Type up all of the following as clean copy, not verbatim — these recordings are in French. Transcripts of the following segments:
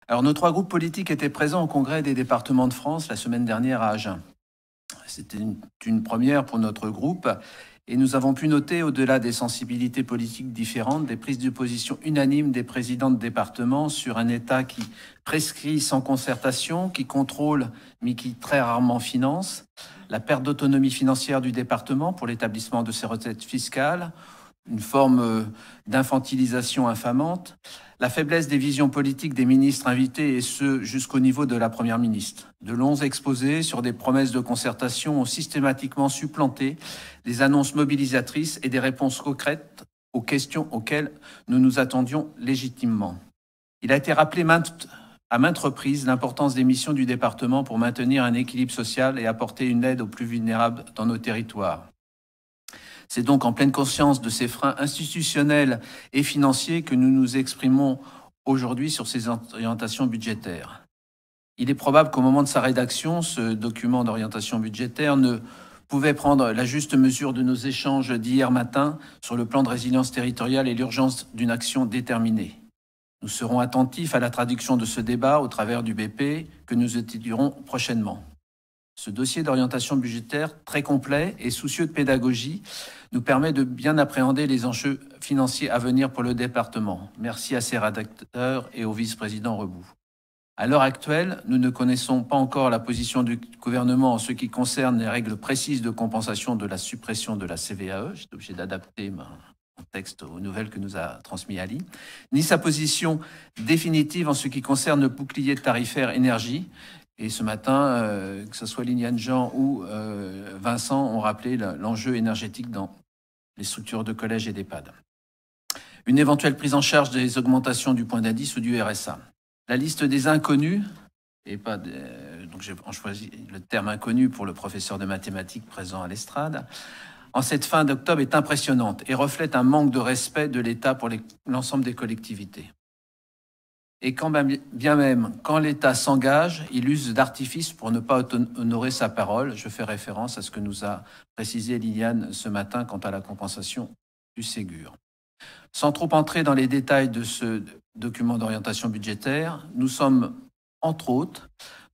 Alors, nos trois groupes politiques étaient présents au Congrès des départements de France la semaine dernière à Agen. C'était une première pour notre groupe et nous avons pu noter, au-delà des sensibilités politiques différentes, des prises de position unanimes des présidents de département sur un État qui prescrit sans concertation, qui contrôle mais qui très rarement finance, la perte d'autonomie financière du département pour l'établissement de ses recettes fiscales, une forme d'infantilisation infamante, la faiblesse des visions politiques des ministres invités, et ce jusqu'au niveau de la Première ministre. De longs exposés sur des promesses de concertation ont systématiquement supplanté des annonces mobilisatrices et des réponses concrètes aux questions auxquelles nous nous attendions légitimement. Il a été rappelé à maintes reprises l'importance des missions du département pour maintenir un équilibre social et apporter une aide aux plus vulnérables dans nos territoires. C'est donc en pleine conscience de ces freins institutionnels et financiers que nous nous exprimons aujourd'hui sur ces orientations budgétaires. Il est probable qu'au moment de sa rédaction, ce document d'orientation budgétaire ne pouvait prendre la juste mesure de nos échanges d'hier matin sur le plan de résilience territoriale et l'urgence d'une action déterminée. Nous serons attentifs à la traduction de ce débat au travers du BP que nous étudierons prochainement. Ce dossier d'orientation budgétaire très complet et soucieux de pédagogie nous permet de bien appréhender les enjeux financiers à venir pour le département. Merci à ses rédacteurs et au vice-président Reboux. À l'heure actuelle, nous ne connaissons pas encore la position du gouvernement en ce qui concerne les règles précises de compensation de la suppression de la CVAE. J'étais obligé d'adapter mon texte aux nouvelles que nous a transmis Ali, ni sa position définitive en ce qui concerne le bouclier tarifaire énergie. Et ce matin, que ce soit Liliane Jean ou Vincent ont rappelé l'enjeu énergétique dans les structures de collèges et d'EHPAD. Une éventuelle prise en charge des augmentations du point d'indice ou du RSA. La liste des inconnus, donc j'ai choisi le terme inconnu pour le professeur de mathématiques présent à l'estrade, en cette fin d'octobre est impressionnante et reflète un manque de respect de l'État pour l'ensemble des collectivités. Et bien même, quand l'État s'engage, il use d'artifices pour ne pas honorer sa parole. Je fais référence à ce que nous a précisé Liliane ce matin quant à la compensation du Ségur. Sans trop entrer dans les détails de ce document d'orientation budgétaire, nous sommes, entre autres,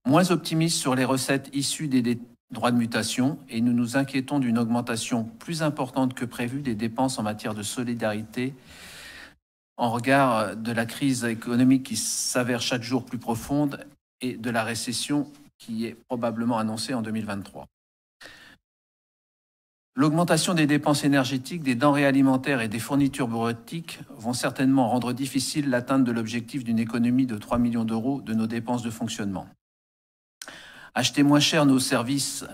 moins optimistes sur les recettes issues des droits de mutation et nous nous inquiétons d'une augmentation plus importante que prévue des dépenses en matière de solidarité en regard de la crise économique qui s'avère chaque jour plus profonde et de la récession qui est probablement annoncée en 2023. L'augmentation des dépenses énergétiques, des denrées alimentaires et des fournitures bureautiques vont certainement rendre difficile l'atteinte de l'objectif d'une économie de 3 millions d'euros de nos dépenses de fonctionnement. Acheter moins cher nos services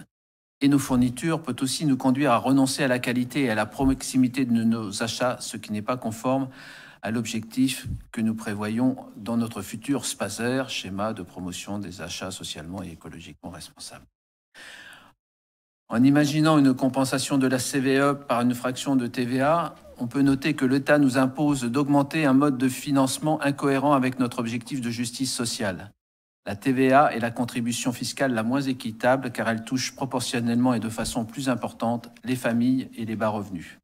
et nos fournitures peut aussi nous conduire à renoncer à la qualité et à la proximité de nos achats, ce qui n'est pas conforme à l'objectif que nous prévoyons dans notre futur SPASER, schéma de promotion des achats socialement et écologiquement responsables. En imaginant une compensation de la CVAE par une fraction de TVA, on peut noter que l'État nous impose d'augmenter un mode de financement incohérent avec notre objectif de justice sociale. La TVA est la contribution fiscale la moins équitable car elle touche proportionnellement et de façon plus importante les familles et les bas revenus.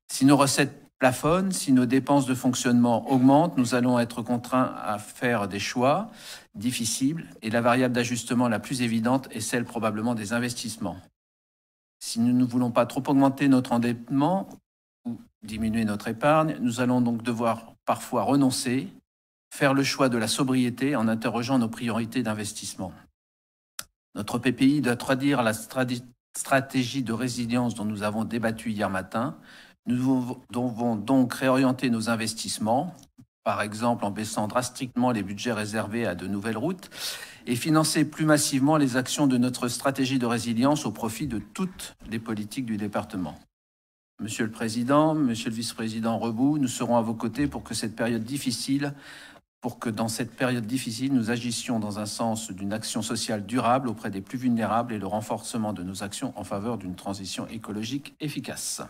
Si nos recettes plafonnent, si nos dépenses de fonctionnement augmentent, nous allons être contraints à faire des choix difficiles et la variable d'ajustement la plus évidente est celle probablement des investissements. Si nous ne voulons pas trop augmenter notre endettement ou diminuer notre épargne, nous allons donc devoir parfois renoncer, faire le choix de la sobriété en interrogeant nos priorités d'investissement. Notre PPI doit traduire la stratégie de résilience dont nous avons débattu hier matin. Nous devons donc réorienter nos investissements, par exemple en baissant drastiquement les budgets réservés à de nouvelles routes et financer plus massivement les actions de notre stratégie de résilience au profit de toutes les politiques du département. Monsieur le Président, Monsieur le Vice-président Reboux, nous serons à vos côtés pour que dans cette période difficile, nous agissions dans un sens d'une action sociale durable auprès des plus vulnérables et le renforcement de nos actions en faveur d'une transition écologique efficace.